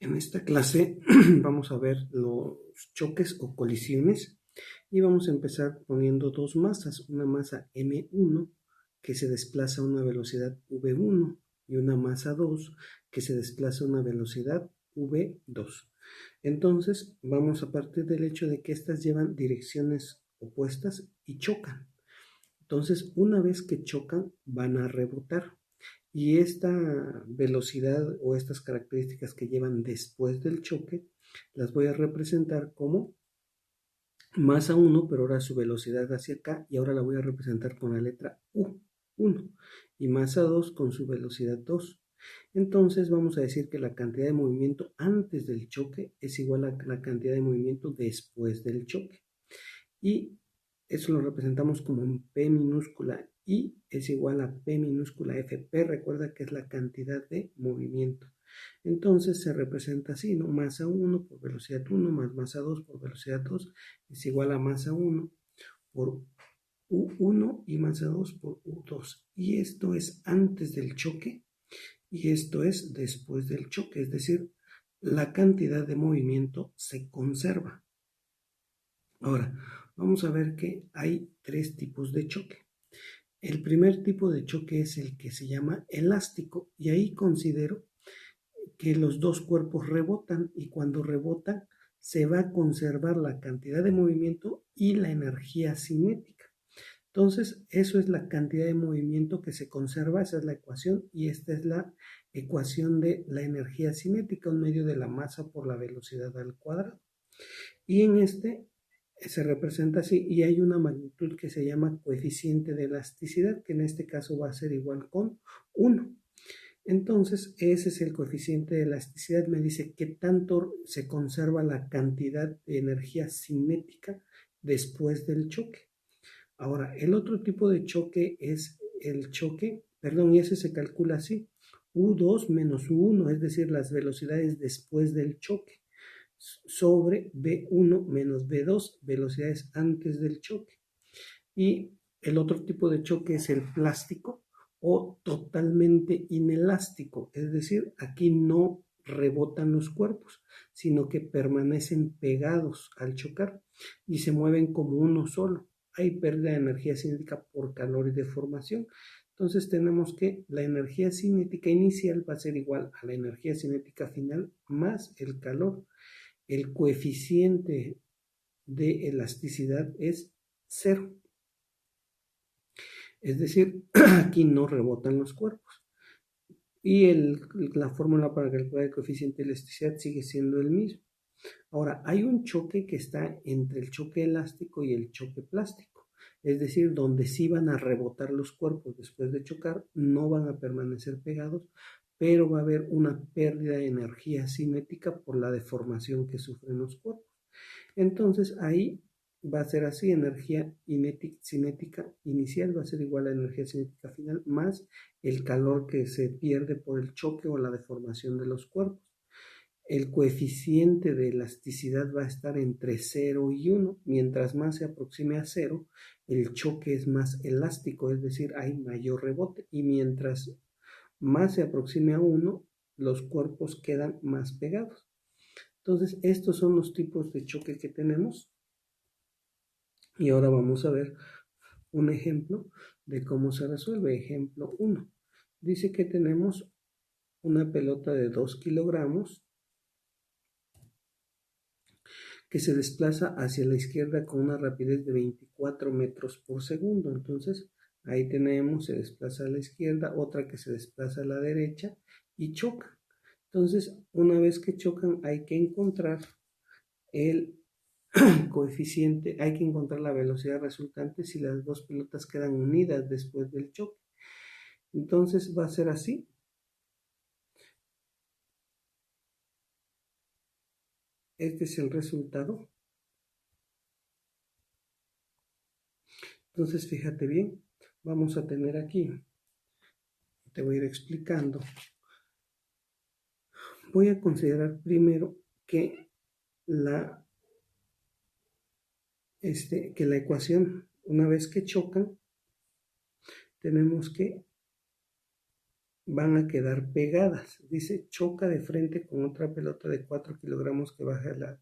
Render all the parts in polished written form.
En esta clase vamos a ver los choques o colisiones y vamos a empezar poniendo dos masas, una masa M1 que se desplaza a una velocidad V1 y una masa 2 que se desplaza a una velocidad V2. Entonces vamos a partir del hecho de que estas llevan direcciones opuestas y chocan. Entonces una vez que chocan van a rebotar. Y esta velocidad o estas características que llevan después del choque las voy a representar como masa 1, pero ahora su velocidad hacia acá y ahora la voy a representar con la letra U, 1, y masa 2 con su velocidad 2. Entonces vamos a decir que la cantidad de movimiento antes del choque es igual a la cantidad de movimiento después del choque. Y eso lo representamos como un P minúscula I es igual a P minúscula F. P recuerda que es la cantidad de movimiento. Entonces se representa así, ¿no? Masa 1 por velocidad 1 más masa 2 por velocidad 2 es igual a masa 1 por U1 y masa 2 por U2. Y esto es antes del choque y esto es después del choque, es decir, la cantidad de movimiento se conserva. Ahora, vamos a ver que hay tres tipos de choque. El primer tipo de choque es el que se llama elástico y ahí considero que los dos cuerpos rebotan y cuando rebotan se va a conservar la cantidad de movimiento y la energía cinética. Entonces, eso es la cantidad de movimiento que se conserva, esa es la ecuación y esta es la ecuación de la energía cinética, un medio de la masa por la velocidad al cuadrado. Y en este se representa así y hay una magnitud que se llama coeficiente de elasticidad, que en este caso va a ser igual con 1. Entonces, ese es el coeficiente de elasticidad, me dice qué tanto se conserva la cantidad de energía cinética después del choque. Ahora, el otro tipo de choque es el choque, y ese se calcula así, U2 menos U1, es decir, las velocidades después del choque sobre V1 menos V2, velocidades antes del choque. Y el otro tipo de choque es el plástico o totalmente inelástico, es decir, aquí no rebotan los cuerpos, sino que permanecen pegados al chocar y se mueven como uno solo. Hay pérdida de energía cinética por calor y deformación. Entonces tenemos que la energía cinética inicial va a ser igual a la energía cinética final más el calor. El coeficiente de elasticidad es 0. Es decir, aquí no rebotan los cuerpos. Y la fórmula para calcular el coeficiente de elasticidad sigue siendo el mismo. Ahora, hay un choque que está entre el choque elástico y el choque plástico. Es decir, donde sí van a rebotar los cuerpos después de chocar, no van a permanecer pegados, pero va a haber una pérdida de energía cinética por la deformación que sufren los cuerpos. Entonces ahí va a ser así, energía cinética inicial va a ser igual a energía cinética final más el calor que se pierde por el choque o la deformación de los cuerpos. El coeficiente de elasticidad va a estar entre 0 y 1. Mientras más se aproxime a 0, el choque es más elástico, es decir, hay mayor rebote. Y mientras más se aproxime a 1, los cuerpos quedan más pegados. Entonces, estos son los tipos de choque que tenemos. Y ahora vamos a ver un ejemplo de cómo se resuelve. Ejemplo 1. Dice que tenemos una pelota de 2 kilogramos que se desplaza hacia la izquierda con una rapidez de 24 metros por segundo. Entonces, ahí tenemos, se desplaza a la izquierda, otra que se desplaza a la derecha y choca. Entonces, una vez que chocan, hay que encontrar el coeficiente, hay que encontrar la velocidad resultante si las dos pelotas quedan unidas después del choque. Entonces va a ser así. Este es el resultado. Entonces fíjate bien, vamos a tener aquí, te voy a ir explicando. Voy a considerar primero que la ecuación, una vez que chocan, tenemos que van a quedar pegadas. Dice, choca de frente con otra pelota de 4 kilogramos que baja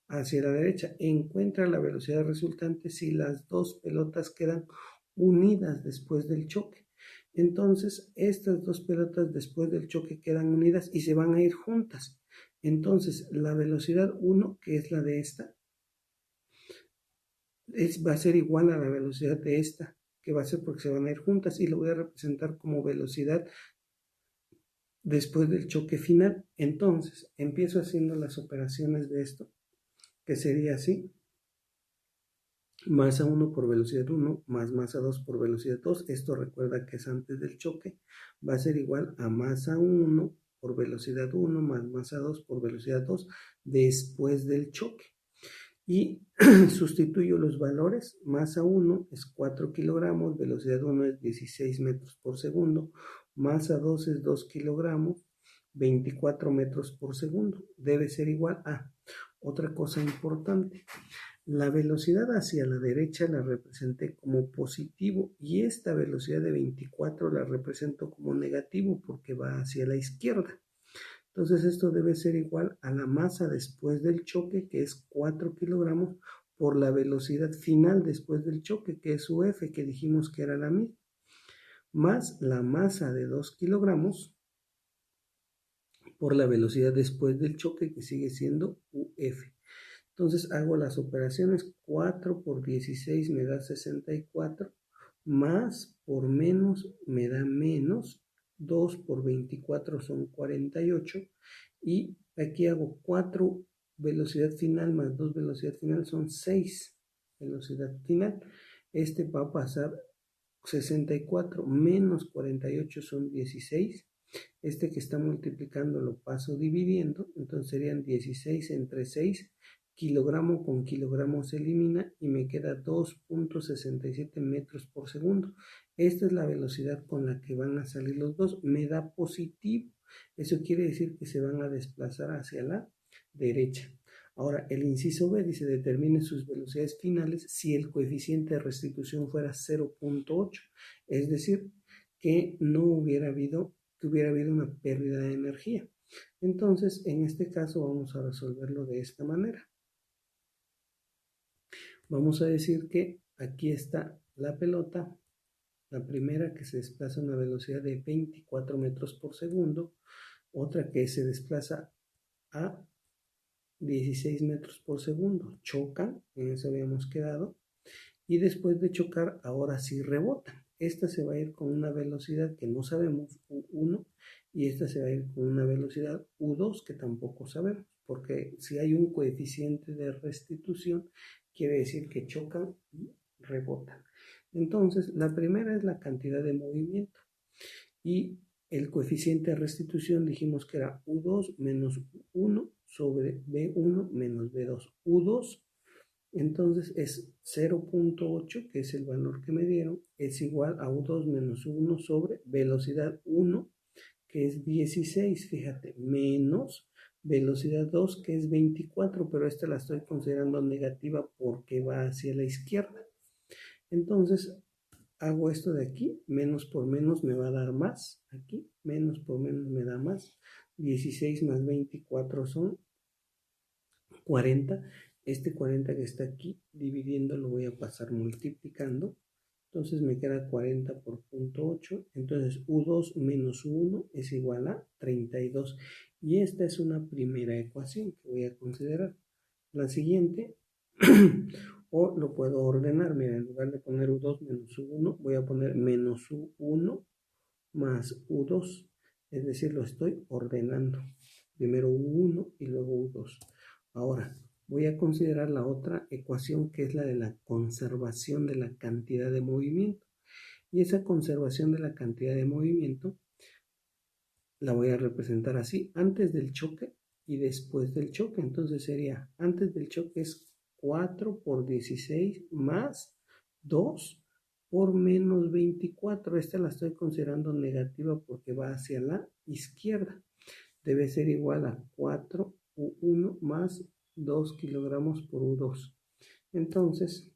hacia la derecha. Encuentra la velocidad resultante si las dos pelotas quedan unidas después del choque. Entonces, estas dos pelotas después del choque quedan unidas y se van a ir juntas. Entonces, la velocidad 1, que es la de esta, va a ser igual a la velocidad de esta, que va a ser porque se van a ir juntas, y lo voy a representar como velocidad después del choque final. Entonces, empiezo haciendo las operaciones de esto, que sería así: masa 1 por velocidad 1 más masa 2 por velocidad 2. Esto recuerda que es antes del choque. Va a ser igual a masa 1 por velocidad 1 más masa 2 por velocidad 2 después del choque. Y sustituyo los valores. Masa 1 es 4 kilogramos, velocidad 1 es 16 metros por segundo, masa 2 es 2 kilogramos, 24 metros por segundo. Debe ser igual a otra cosa importante. La velocidad hacia la derecha la representé como positivo y esta velocidad de 24 la represento como negativo porque va hacia la izquierda. Entonces esto debe ser igual a la masa después del choque, que es 4 kilogramos, por la velocidad final después del choque, que es UF, que dijimos que era la misma, más la masa de 2 kilogramos por la velocidad después del choque, que sigue siendo UF. Entonces hago las operaciones. 4 por 16 me da 64, más por menos me da menos, 2 por 24 son 48, y aquí hago 4 velocidad final más 2 velocidad final son 6 velocidad final. Este va a pasar 64 menos 48 son 16. Este que está multiplicando lo paso dividiendo, entonces serían 16 entre 6, kilogramo con kilogramo se elimina y me queda 2.67 metros por segundo. Esta es la velocidad con la que van a salir los dos. Me da positivo. Eso quiere decir que se van a desplazar hacia la derecha. Ahora, el inciso B dice: determine sus velocidades finales si el coeficiente de restitución fuera 0.8, es decir, que no hubiera habido una pérdida de energía. Entonces, en este caso vamos a resolverlo de esta manera. Vamos a decir que aquí está la pelota, la primera, que se desplaza a una velocidad de 24 metros por segundo, otra que se desplaza a 16 metros por segundo, chocan, en eso habíamos quedado, y después de chocar, ahora sí rebotan. Esta se va a ir con una velocidad que no sabemos, U1, y esta se va a ir con una velocidad U2 que tampoco sabemos, porque si hay un coeficiente de restitución, quiere decir que chocan y rebotan. Entonces, la primera es la cantidad de movimiento, y el coeficiente de restitución dijimos que era U2 menos U1 sobre B1 menos B2. U2 entonces es 0.8, que es el valor que me dieron, es igual a U2 menos U1 sobre velocidad 1, que es 16, fíjate, menos velocidad 2, que es 24, pero esta la estoy considerando negativa porque va hacia la izquierda. Entonces hago esto de aquí, menos por menos me va a dar más, aquí, menos por menos me da más, 16 más 24 son 40. Este 40 que está aquí, dividiendo, lo voy a pasar multiplicando. Entonces me queda 40 por 0.8. Entonces U2 menos U1 es igual a 32. Y esta es una primera ecuación que voy a considerar. La siguiente, o lo puedo ordenar. Mira, en lugar de poner U2 menos U1, voy a poner menos U1 más U2. Es decir, lo estoy ordenando. Primero U1 y luego U2. Ahora, voy a considerar la otra ecuación, que es la de la conservación de la cantidad de movimiento. Y esa conservación de la cantidad de movimiento la voy a representar así: antes del choque y después del choque. Entonces sería, antes del choque es 4 por 16 más 2 por menos 24. Esta la estoy considerando negativa porque va hacia la izquierda. Debe ser igual a 4 U1 más 2 kilogramos por U2. Entonces,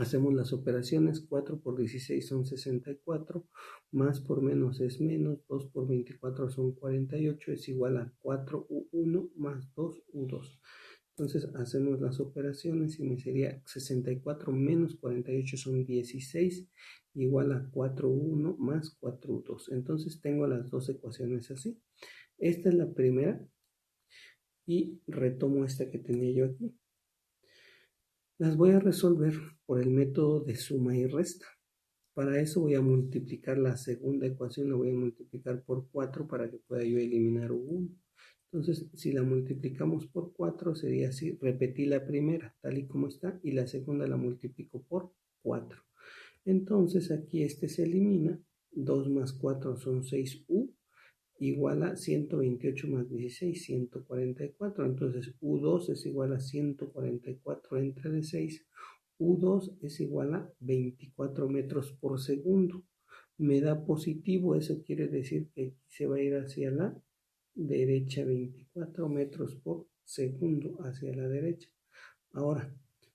Hacemos las operaciones, 4 por 16 son 64, más por menos es menos, 2 por 24 son 48, es igual a 4U1 más 2U2. Entonces hacemos las operaciones y me sería 64 menos 48 son 16, igual a 4U1 más 4U2. Entonces tengo las dos ecuaciones así. Esta es la primera y retomo esta que tenía yo aquí. Las voy a resolver por el método de suma y resta. Para eso voy a multiplicar la segunda ecuación, la voy a multiplicar por 4 para que pueda yo eliminar U1. Entonces, si la multiplicamos por 4, sería así. Repetí la primera, tal y como está, y la segunda la multiplico por 4. Entonces, aquí este se elimina. 2 más 4 son 6U, igual a 128 más 16, 144. Entonces, U2 es igual a 144 entre de 6. U2 es igual a 24 metros por segundo. Me da positivo, eso quiere decir que se va a ir hacia la derecha, 24 metros por segundo hacia la derecha. Ahora,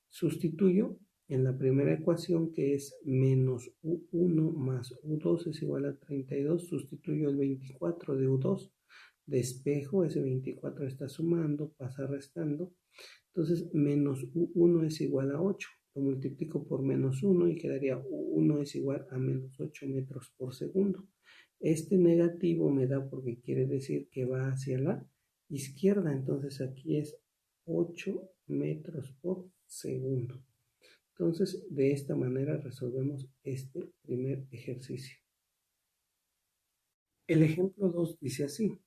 sustituyo en la primera ecuación, que es menos U1 más U2 es igual a 32, sustituyo el 24 de U2, despejo, ese 24 está sumando, pasa restando, entonces menos U1 es igual a 8, lo multiplico por menos 1 y quedaría U1 es igual a menos 8 metros por segundo. Este negativo me da porque quiere decir que va hacia la izquierda, entonces aquí es 8 metros por segundo. Entonces, de esta manera resolvemos este primer ejercicio. El ejemplo 2 dice así: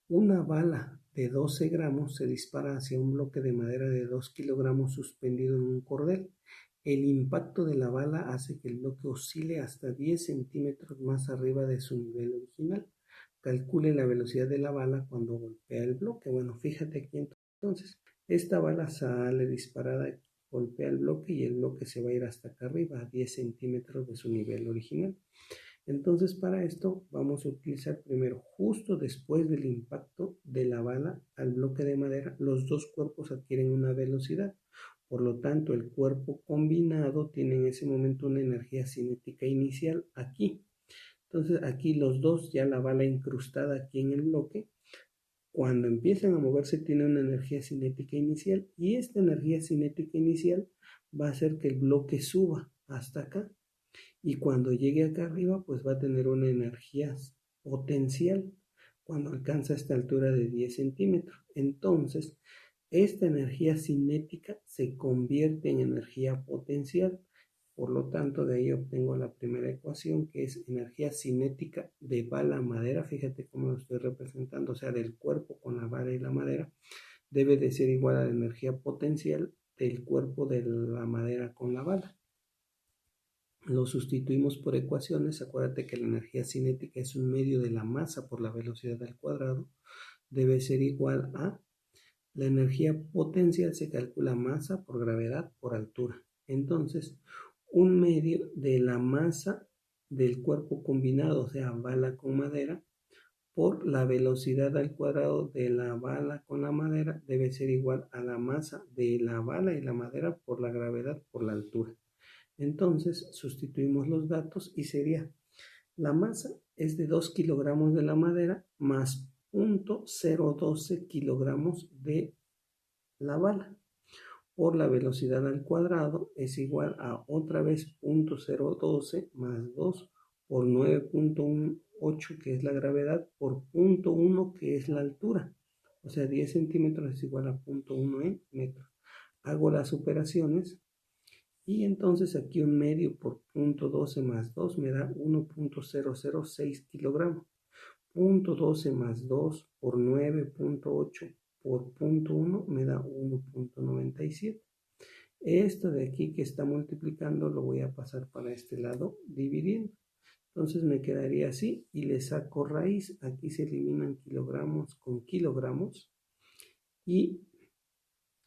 una bala de 12 gramos se dispara hacia un bloque de madera de 2 kilogramos suspendido en un cordel. El impacto de la bala hace que el bloque oscile hasta 10 centímetros más arriba de su nivel original. Calcule la velocidad de la bala cuando golpea el bloque. Bueno, fíjate aquí entonces. Esta bala sale disparada, golpea el bloque y el bloque se va a ir hasta acá arriba, a 10 centímetros de su nivel original. Entonces, para esto vamos a utilizar primero, justo después del impacto de la bala al bloque de madera, los dos cuerpos adquieren una velocidad. Por lo tanto, el cuerpo combinado tiene en ese momento una energía cinética inicial aquí. Entonces, aquí los dos, ya la bala incrustada aquí en el bloque, cuando empiezan a moverse tiene una energía cinética inicial, y esta energía cinética inicial va a hacer que el bloque suba hasta acá, y cuando llegue acá arriba pues va a tener una energía potencial cuando alcanza esta altura de 10 centímetros. Entonces esta energía cinética se convierte en energía potencial. Por lo tanto, de ahí obtengo la primera ecuación, que es energía cinética de bala a madera. Fíjate cómo lo estoy representando, o sea, del cuerpo con la bala y la madera, debe de ser igual a la energía potencial del cuerpo de la madera con la bala. Lo sustituimos por ecuaciones. Acuérdate que la energía cinética es un medio de la masa por la velocidad al cuadrado. Debe ser igual a la energía potencial, se calcula masa por gravedad por altura. Entonces, un medio de la masa del cuerpo combinado, o sea, bala con madera, por la velocidad al cuadrado de la bala con la madera, debe ser igual a la masa de la bala y la madera por la gravedad por la altura. Entonces, sustituimos los datos y sería: la masa es de 2 kilogramos de la madera más 0.012 kilogramos de la bala, por la velocidad al cuadrado es igual a otra vez 0.012 más 2 por 9.18, que es la gravedad, por 0.1, que es la altura. O sea, 10 centímetros es igual a 0.1 en metros. Hago las operaciones y entonces aquí un medio por 0.12 más 2 me da 1.006 kilogramos. 0.12 más 2 por 9.8 por 0.1 me da 1.97. Esto de aquí que está multiplicando lo voy a pasar para este lado dividiendo. Entonces me quedaría así y le saco raíz. Aquí se eliminan kilogramos con kilogramos y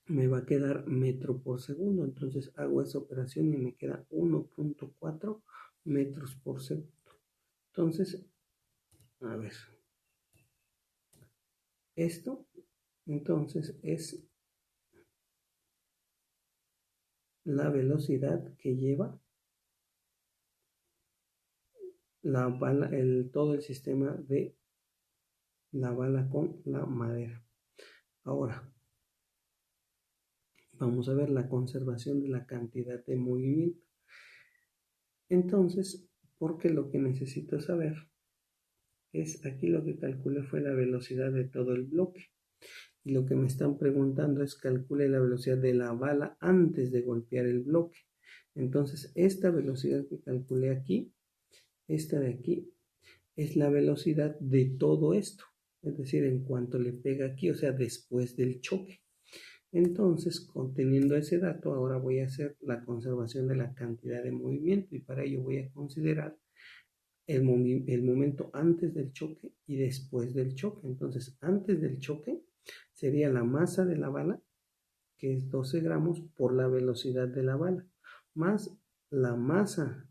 me va a quedar metro por segundo. Entonces hago esa operación y me queda 1.4 metros por segundo. Entonces, a ver, esto entonces es la velocidad que lleva la bala, todo el sistema de la bala con la madera. Ahora, vamos a ver la conservación de la cantidad de movimiento. Entonces, porque lo que necesito saber es, aquí lo que calculé fue la velocidad de todo el bloque. Y lo que me están preguntando es calcule la velocidad de la bala antes de golpear el bloque. Entonces, esta velocidad que calculé aquí, esta de aquí, es la velocidad de todo esto. Es decir, en cuanto le pega aquí, o sea, después del choque. Entonces, conteniendo ese dato, ahora voy a hacer la conservación de la cantidad de movimiento y para ello voy a considerar el momento antes del choque y después del choque. Entonces, antes del choque sería la masa de la bala, que es 12 gramos, por la velocidad de la bala, más la masa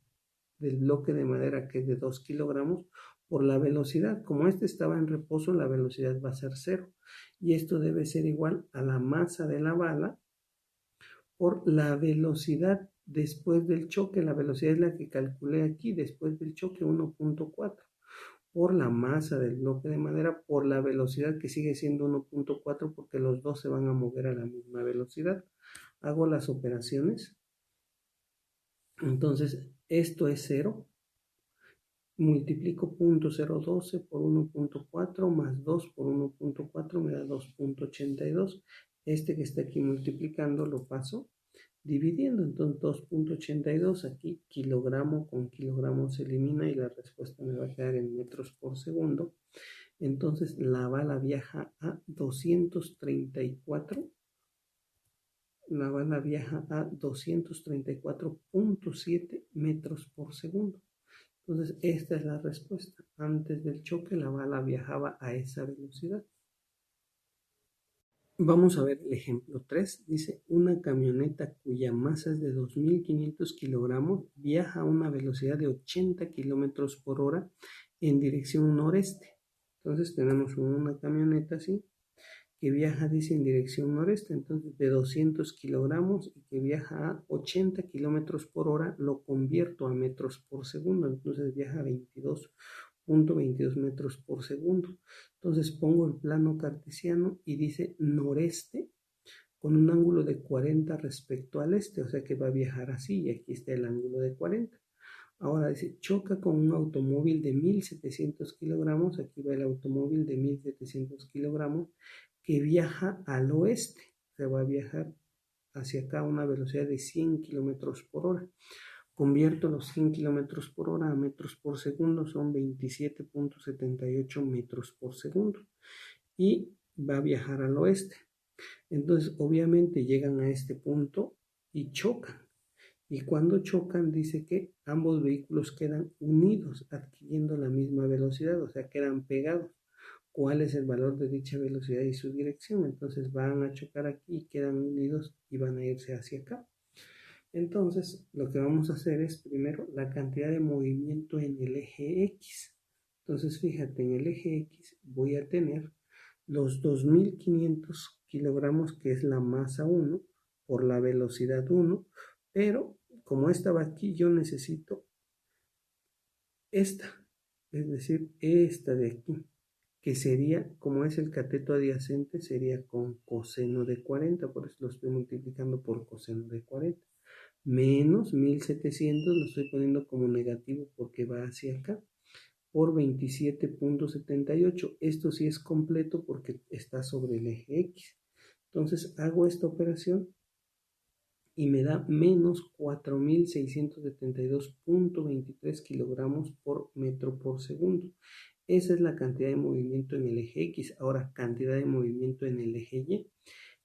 del bloque de madera, que es de 2 kilogramos, por la velocidad. Como este estaba en reposo, la velocidad va a ser 0. Y esto debe ser igual a la masa de la bala por la velocidad después del choque. La velocidad es la que calculé aquí, después del choque 1.4. Por la masa del bloque de madera, por la velocidad que sigue siendo 1.4, porque los dos se van a mover a la misma velocidad. Hago las operaciones. Entonces, esto es 0. Multiplico 0.012 por 1.4 más 2 por 1.4 me da 2.82. Este que está aquí multiplicando lo paso dividiendo. Entonces 2.82 aquí, kilogramo con kilogramo se elimina y la respuesta me va a quedar en metros por segundo. Entonces la bala viaja a 234. La bala viaja a 234.7 metros por segundo. Entonces, esta es la respuesta. Antes del choque, la bala viajaba a esa velocidad. Vamos a ver el ejemplo 3. Dice, una camioneta cuya masa es de 2.500 kilogramos viaja a una velocidad de 80 kilómetros por hora en dirección noreste. Entonces, tenemos una camioneta así, que viaja, dice, en dirección noreste, entonces de 200 kilogramos y que viaja a 80 kilómetros por hora, lo convierto a metros por segundo, entonces viaja a 22.22 metros por segundo. Entonces pongo el plano cartesiano y dice noreste con un ángulo de 40 respecto al este, o sea que va a viajar así y aquí está el ángulo de 40. Ahora dice, choca con un automóvil de 1.700 kilogramos, aquí va el automóvil de 1.700 kilogramos, que viaja al oeste, se va a viajar hacia acá a una velocidad de 100 kilómetros por hora. Convierto los 100 kilómetros por hora a metros por segundo, son 27.78 metros por segundo. Y va a viajar al oeste. Entonces, obviamente llegan a este punto y chocan. Y cuando chocan, dice que ambos vehículos quedan unidos, adquiriendo la misma velocidad, o sea, quedan pegados. ¿Cuál es el valor de dicha velocidad y su dirección? Entonces van a chocar aquí, quedan unidos y van a irse hacia acá. Entonces, lo que vamos a hacer es primero la cantidad de movimiento en el eje X. Entonces, fíjate, en el eje X voy a tener los 2.500 kilogramos, que es la masa 1, por la velocidad 1, pero como estaba aquí, yo necesito esta, es decir, esta de aquí, que sería, como es el cateto adyacente, sería con coseno de 40, por eso lo estoy multiplicando por coseno de 40, menos 1.700, lo estoy poniendo como negativo porque va hacia acá, por 27.78. Esto sí es completo porque está sobre el eje X. Entonces hago esta operación y me da menos 4.672.23 kilogramos por metro por segundo. Esa es la cantidad de movimiento en el eje X. Ahora, cantidad de movimiento en el eje Y.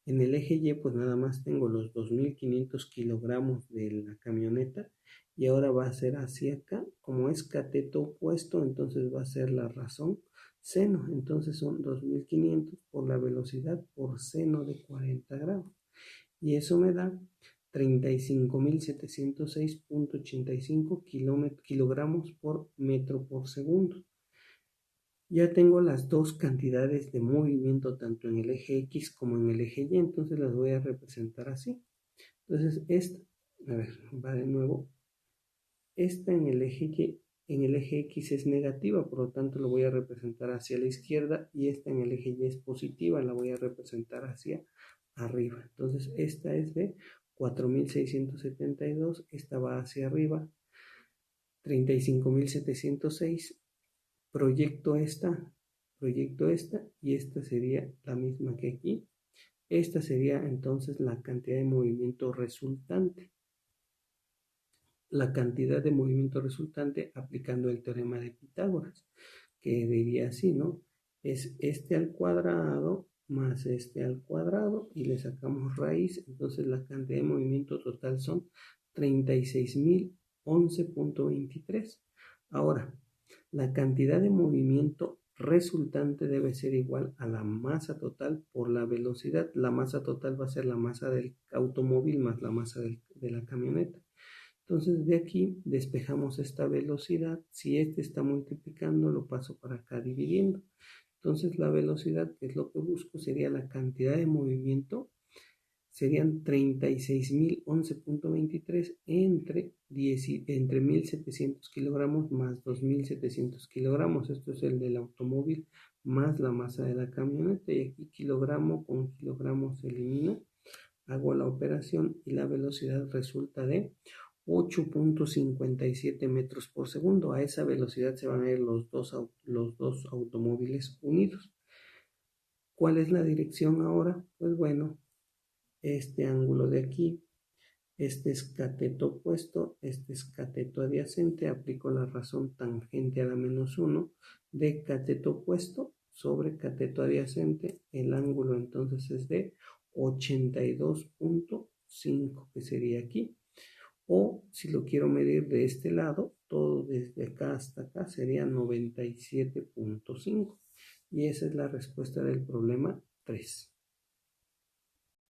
En el eje Y, pues nada más tengo los 2.500 kilogramos de la camioneta. Y ahora va a ser hacia acá. Como es cateto opuesto, entonces va a ser la razón seno. Entonces son 2.500 por la velocidad por seno de 40 grados. Y eso me da 35.706.85 kilogramos por metro por segundo. Ya tengo las dos cantidades de movimiento tanto en el eje X como en el eje Y, entonces las voy a representar así. Entonces esta A ver, va de nuevo. Esta en el eje Y, en el eje X es negativa, por lo tanto lo voy a representar hacia la izquierda, y esta en el eje Y es positiva, la voy a representar hacia arriba. Entonces esta es de 4.672, esta va hacia arriba, 35.706, proyecto esta, y esta sería la misma que aquí. Esta sería entonces la cantidad de movimiento resultante. La cantidad de movimiento resultante aplicando el teorema de Pitágoras, que diría así, ¿no? Es este al cuadrado más este al cuadrado y le sacamos raíz, entonces la cantidad de movimiento total son 36.011.23. Ahora, la cantidad de movimiento resultante debe ser igual a la masa total por la velocidad. La masa total va a ser la masa del automóvil más la masa de la camioneta. Entonces de aquí despejamos esta velocidad. Si este está multiplicando, lo paso para acá dividiendo. Entonces la velocidad, que es lo que busco, sería la cantidad de movimiento. Serían 36.011.23 entre 1.700 kilogramos más 2.700 kilogramos. Esto es el del automóvil más la masa de la camioneta. Y aquí kilogramo con kilogramo se elimina. Hago la operación y la velocidad resulta de 8.57 metros por segundo. A esa velocidad se van a ir los dos automóviles unidos. ¿Cuál es la dirección ahora? Pues bueno, este ángulo de aquí, este es cateto opuesto, este es cateto adyacente. Aplico la razón tangente a la menos 1 de cateto opuesto sobre cateto adyacente. El ángulo entonces es de 82.5, que sería aquí. O si lo quiero medir de este lado, todo desde acá hasta acá sería 97.5. Y esa es la respuesta del problema